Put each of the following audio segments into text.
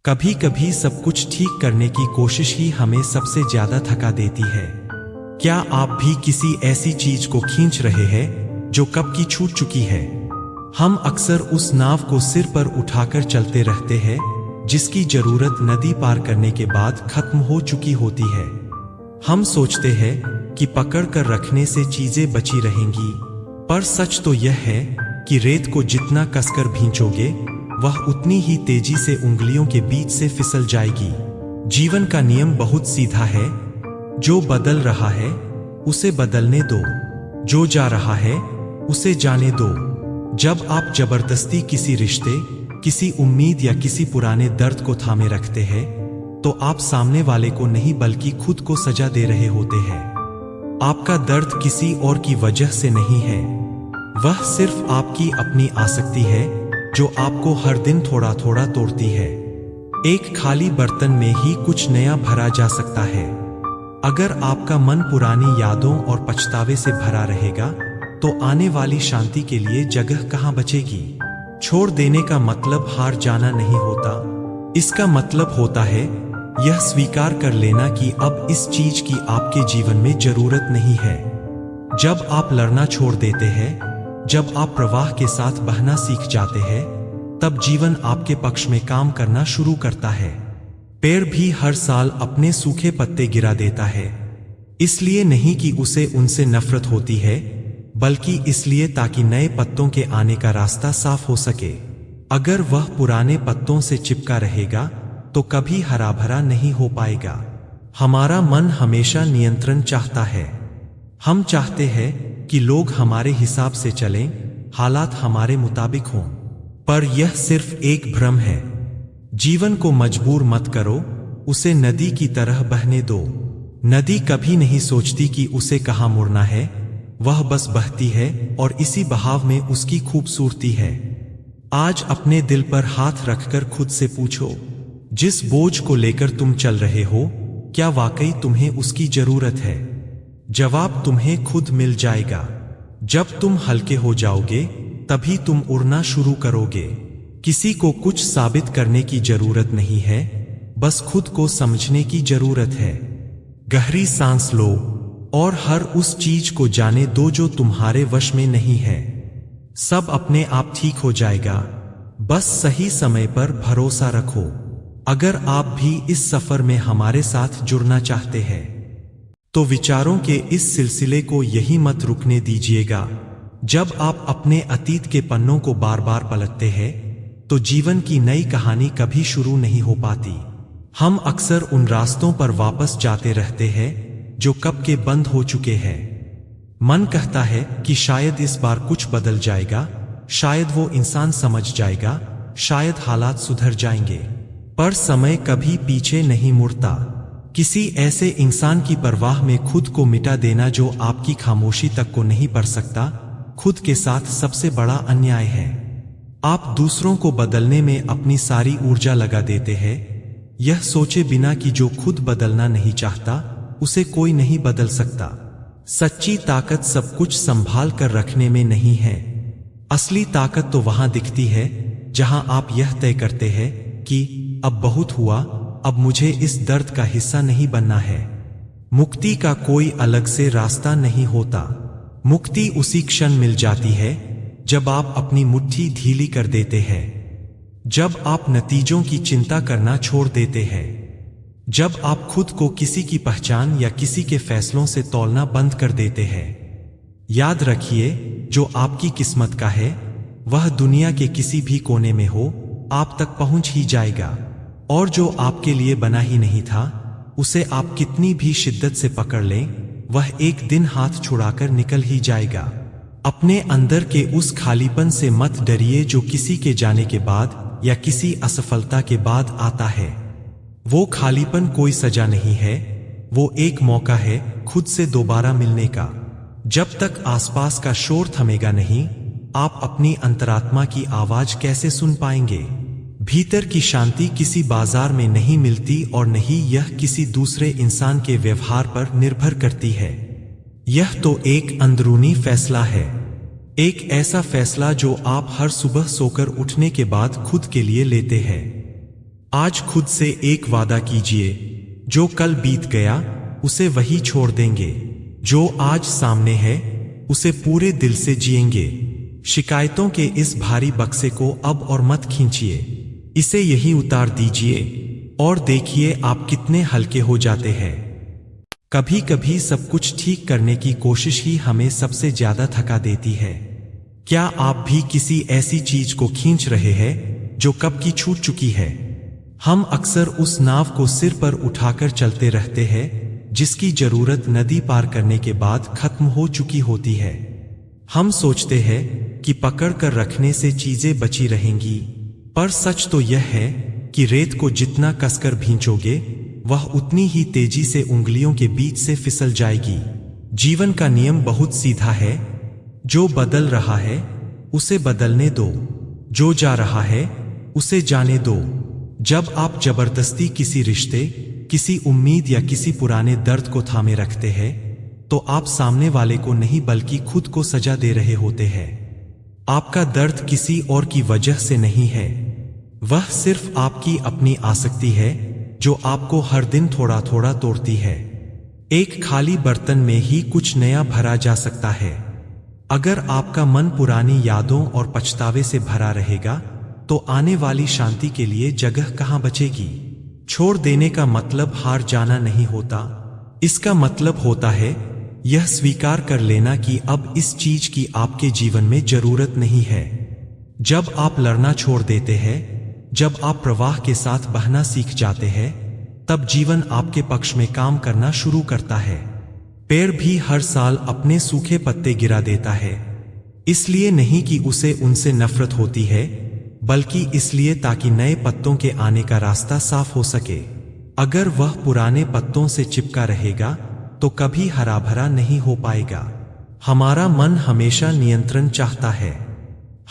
कभी कभी सब कुछ ठीक करने की कोशिश ही हमें सबसे ज्यादा थका देती है। क्या आप भी किसी ऐसी चीज को खींच रहे हैं जो कब की छूट चुकी है? हम अक्सर उस नाव को सिर पर उठाकर चलते रहते हैं जिसकी जरूरत नदी पार करने के बाद खत्म हो चुकी होती है। हम सोचते हैं कि पकड़ कर रखने से चीजें बची रहेंगी, पर सच तो यह है कि रेत को जितना कसकर भींचोगे वह उतनी ही तेजी से उंगलियों के बीच से फिसल जाएगी। जीवन का नियम बहुत सीधा है, जो बदल रहा है उसे बदलने दो, जो जा रहा है उसे जाने दो। जब आप जबरदस्ती किसी रिश्ते, किसी उम्मीद या किसी पुराने दर्द को थामे रखते हैं तो आप सामने वाले को नहीं बल्कि खुद को सजा दे रहे होते हैं। आपका दर्द किसी और की वजह से नहीं है, वह सिर्फ आपकी अपनी आसक्ति है जो आपको हर दिन थोड़ा थोड़ा तोड़ती है। एक खाली बर्तन में ही कुछ नया भरा जा सकता है। अगर आपका मन पुरानी यादों और पछतावे से भरा रहेगा तो आने वाली शांति के लिए जगह कहां बचेगी? छोड़ देने का मतलब हार जाना नहीं होता, इसका मतलब होता है यह स्वीकार कर लेना कि अब इस चीज की आपके जीवन में जरूरत नहीं है। जब आप लड़ना छोड़ देते हैं, जब आप प्रवाह के साथ बहना सीख जाते हैं, तब जीवन आपके पक्ष में काम करना शुरू करता है। पेड़ भी हर साल अपने सूखे पत्ते गिरा देता है, इसलिए नहीं कि उसे उनसे नफरत होती है, बल्कि इसलिए ताकि नए पत्तों के आने का रास्ता साफ हो सके। अगर वह पुराने पत्तों से चिपका रहेगा तो कभी हरा भरा नहीं हो पाएगा। हमारा मन हमेशा नियंत्रण चाहता है। हम चाहते हैं कि लोग हमारे हिसाब से चलें, हालात हमारे मुताबिक हों, पर यह सिर्फ एक भ्रम है। जीवन को मजबूर मत करो, उसे नदी की तरह बहने दो। नदी कभी नहीं सोचती कि उसे कहां मुड़ना है, वह बस बहती है और इसी बहाव में उसकी खूबसूरती है। आज अपने दिल पर हाथ रखकर खुद से पूछो, जिस बोझ को लेकर तुम चल रहे हो, क्या वाकई तुम्हें उसकी जरूरत है? जवाब तुम्हें खुद मिल जाएगा। जब तुम हल्के हो जाओगे तभी तुम उड़ना शुरू करोगे। किसी को कुछ साबित करने की जरूरत नहीं है, बस खुद को समझने की जरूरत है। गहरी सांस लो और हर उस चीज को जाने दो जो तुम्हारे वश में नहीं है। सब अपने आप ठीक हो जाएगा, बस सही समय पर भरोसा रखो। अगर आप भी इस सफर में हमारे साथ जुड़ना चाहते हैं तो विचारों के इस सिलसिले को यही मत रुकने दीजिएगा। जब आप अपने अतीत के पन्नों को बार बार पलटते हैं तो जीवन की नई कहानी कभी शुरू नहीं हो पाती। हम अक्सर उन रास्तों पर वापस जाते रहते हैं जो कब के बंद हो चुके हैं। मन कहता है कि शायद इस बार कुछ बदल जाएगा, शायद वो इंसान समझ जाएगा, शायद हालात सुधर जाएंगे, पर समय कभी पीछे नहीं मुड़ता। किसी ऐसे इंसान की परवाह में खुद को मिटा देना जो आपकी खामोशी तक को नहीं पढ़ सकता, खुद के साथ सबसे बड़ा अन्याय है। आप दूसरों को बदलने में अपनी सारी ऊर्जा लगा देते हैं, यह सोचे बिना कि जो खुद बदलना नहीं चाहता उसे कोई नहीं बदल सकता। सच्ची ताकत सब कुछ संभाल कर रखने में नहीं है। असली ताकत तो वहां दिखती है जहां आप यह तय करते हैं कि अब बहुत हुआ, अब मुझे इस दर्द का हिस्सा नहीं बनना है। मुक्ति का कोई अलग से रास्ता नहीं होता। मुक्ति उसी क्षण मिल जाती है जब आप अपनी मुट्ठी ढीली कर देते हैं, जब आप नतीजों की चिंता करना छोड़ देते हैं, जब आप खुद को किसी की पहचान या किसी के फैसलों से तौलना बंद कर देते हैं। याद रखिए, जो आपकी किस्मत का है वह दुनिया के किसी भी कोने में हो आप तक पहुंच ही जाएगा, और जो आपके लिए बना ही नहीं था उसे आप कितनी भी शिद्दत से पकड़ लें, वह एक दिन हाथ छुड़ाकर निकल ही जाएगा। अपने अंदर के उस खालीपन से मत डरिए जो किसी के जाने के बाद या किसी असफलता के बाद आता है। वो खालीपन कोई सजा नहीं है, वो एक मौका है खुद से दोबारा मिलने का। जब तक आसपास का शोर थमेगा नहीं, आप अपनी अंतरात्मा की आवाज कैसे सुन पाएंगे? भीतर की शांति किसी बाजार में नहीं मिलती और नहीं यह किसी दूसरे इंसान के व्यवहार पर निर्भर करती है। यह तो एक अंदरूनी फैसला है, एक ऐसा फैसला जो आप हर सुबह सोकर उठने के बाद खुद के लिए लेते हैं। आज खुद से एक वादा कीजिए, जो कल बीत गया उसे वही छोड़ देंगे, जो आज सामने है उसे पूरे दिल से जिएंगे। शिकायतों के इस भारी बक्से को अब और मत खींचिए, इसे यही उतार दीजिए और देखिए आप कितने हल्के हो जाते हैं। कभी कभी सब कुछ ठीक करने की कोशिश ही हमें सबसे ज्यादा थका देती है। क्या आप भी किसी ऐसी चीज को खींच रहे हैं जो कब की छूट चुकी है? हम अक्सर उस नाव को सिर पर उठाकर चलते रहते हैं जिसकी जरूरत नदी पार करने के बाद खत्म हो चुकी होती है। हम सोचते हैं कि पकड़ कर रखने से चीजें बची रहेंगी, पर सच तो यह है कि रेत को जितना कसकर भींचोगे वह उतनी ही तेजी से उंगलियों के बीच से फिसल जाएगी। जीवन का नियम बहुत सीधा है, जो बदल रहा है उसे बदलने दो, जो जा रहा है उसे जाने दो। जब आप जबरदस्ती किसी रिश्ते, किसी उम्मीद या किसी पुराने दर्द को थामे रखते हैं तो आप सामने वाले को नहीं बल्कि खुद को सजा दे रहे होते हैं। आपका दर्द किसी और की वजह से नहीं है, वह सिर्फ आपकी अपनी आसक्ति है जो आपको हर दिन थोड़ा थोड़ा तोड़ती है। एक खाली बर्तन में ही कुछ नया भरा जा सकता है। अगर आपका मन पुरानी यादों और पछतावे से भरा रहेगा तो आने वाली शांति के लिए जगह कहां बचेगी? छोड़ देने का मतलब हार जाना नहीं होता, इसका मतलब होता है यह स्वीकार कर लेना कि अब इस चीज की आपके जीवन में जरूरत नहीं है। जब आप लड़ना छोड़ देते हैं, जब आप प्रवाह के साथ बहना सीख जाते हैं, तब जीवन आपके पक्ष में काम करना शुरू करता है। पेड़ भी हर साल अपने सूखे पत्ते गिरा देता है, इसलिए नहीं कि उसे उनसे नफरत होती है, बल्कि इसलिए ताकि नए पत्तों के आने का रास्ता साफ हो सके। अगर वह पुराने पत्तों से चिपका रहेगा तो कभी हरा भरा नहीं हो पाएगा। हमारा मन हमेशा नियंत्रण चाहता है।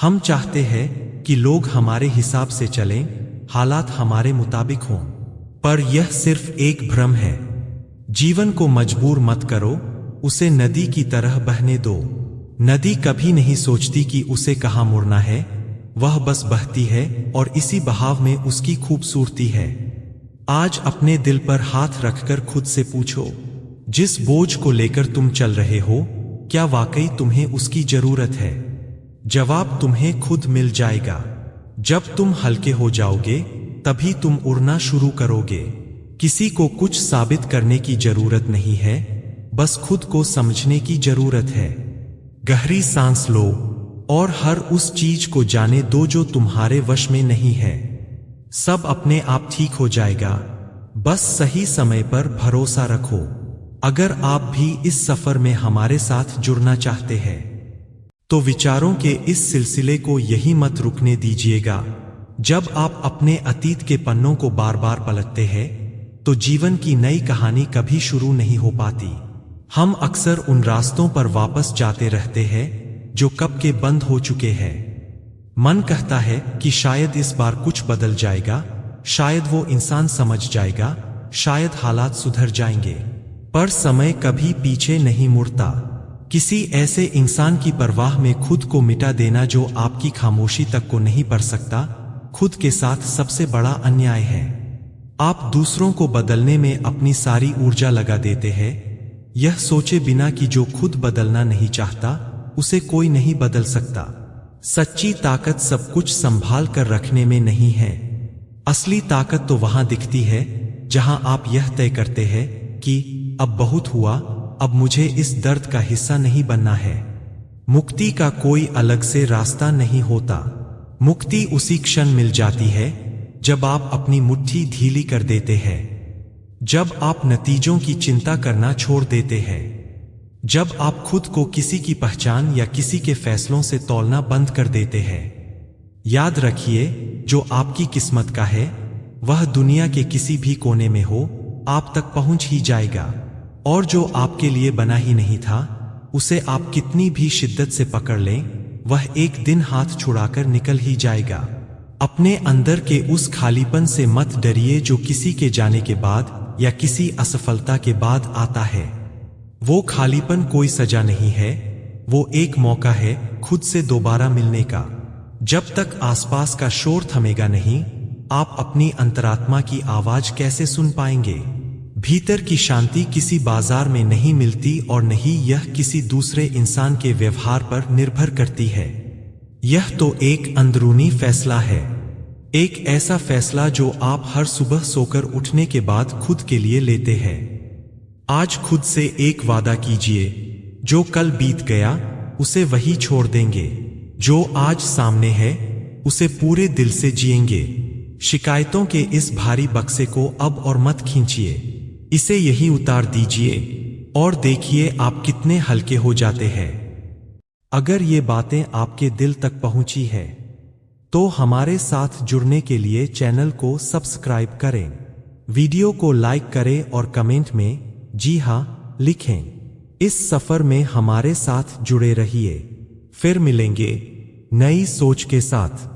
हम चाहते हैं कि लोग हमारे हिसाब से चलें, हालात हमारे मुताबिक हों, पर यह सिर्फ एक भ्रम है। जीवन को मजबूर मत करो, उसे नदी की तरह बहने दो। नदी कभी नहीं सोचती कि उसे कहां मुड़ना है, वह बस बहती है और इसी बहाव में उसकी खूबसूरती है। आज अपने दिल पर हाथ रखकर खुद से पूछो, जिस बोझ को लेकर तुम चल रहे हो, क्या वाकई तुम्हें उसकी जरूरत है? जवाब तुम्हें खुद मिल जाएगा। जब तुम हल्के हो जाओगे तभी तुम उड़ना शुरू करोगे। किसी को कुछ साबित करने की जरूरत नहीं है, बस खुद को समझने की जरूरत है। गहरी सांस लो और हर उस चीज को जाने दो जो तुम्हारे वश में नहीं है। सब अपने आप ठीक हो जाएगा, बस सही समय पर भरोसा रखो। अगर आप भी इस सफर में हमारे साथ जुड़ना चाहते हैं तो विचारों के इस सिलसिले को यही मत रुकने दीजिएगा। जब आप अपने अतीत के पन्नों को बार बार पलटते हैं तो जीवन की नई कहानी कभी शुरू नहीं हो पाती। हम अक्सर उन रास्तों पर वापस जाते रहते हैं जो कब के बंद हो चुके हैं। मन कहता है कि शायद इस बार कुछ बदल जाएगा, शायद वो इंसान समझ जाएगा, शायद हालात सुधर जाएंगे, पर समय कभी पीछे नहीं मुड़ता। किसी ऐसे इंसान की परवाह में खुद को मिटा देना जो आपकी खामोशी तक को नहीं पढ़ सकता, खुद के साथ सबसे बड़ा अन्याय है। आप दूसरों को बदलने में अपनी सारी ऊर्जा लगा देते हैं, यह सोचे बिना कि जो खुद बदलना नहीं चाहता उसे कोई नहीं बदल सकता। सच्ची ताकत सब कुछ संभाल कर रखने में नहीं है। असली ताकत तो वहां दिखती है जहां आप यह तय करते हैं कि अब बहुत हुआ, अब मुझे इस दर्द का हिस्सा नहीं बनना है। मुक्ति का कोई अलग से रास्ता नहीं होता। मुक्ति उसी क्षण मिल जाती है जब आप अपनी मुट्ठी ढीली कर देते हैं, जब आप नतीजों की चिंता करना छोड़ देते हैं, जब आप खुद को किसी की पहचान या किसी के फैसलों से तौलना बंद कर देते हैं। याद रखिए, जो आपकी किस्मत का है वह दुनिया के किसी भी कोने में हो आप तक पहुंच ही जाएगा, और जो आपके लिए बना ही नहीं था उसे आप कितनी भी शिद्दत से पकड़ लें, वह एक दिन हाथ छुड़ाकर निकल ही जाएगा। अपने अंदर के उस खालीपन से मत डरिए जो किसी के जाने के बाद या किसी असफलता के बाद आता है। वो खालीपन कोई सजा नहीं है, वो एक मौका है खुद से दोबारा मिलने का। जब तक आसपास का शोर थमेगा नहीं, आप अपनी अंतरात्मा की आवाज कैसे सुन पाएंगे? भीतर की शांति किसी बाजार में नहीं मिलती और नहीं यह किसी दूसरे इंसान के व्यवहार पर निर्भर करती है। यह तो एक अंदरूनी फैसला है, एक ऐसा फैसला जो आप हर सुबह सोकर उठने के बाद खुद के लिए लेते हैं। आज खुद से एक वादा कीजिए, जो कल बीत गया उसे वही छोड़ देंगे, जो आज सामने है उसे पूरे दिल से जिएंगे। शिकायतों के इस भारी बक्से को अब और मत खींचिए, इसे यही उतार दीजिए और देखिए आप कितने हल्के हो जाते हैं। अगर ये बातें आपके दिल तक पहुंची है तो हमारे साथ जुड़ने के लिए चैनल को सब्सक्राइब करें, वीडियो को लाइक करें और कमेंट में जी हाँ लिखें। इस सफर में हमारे साथ जुड़े रहिए। फिर मिलेंगे नई सोच के साथ।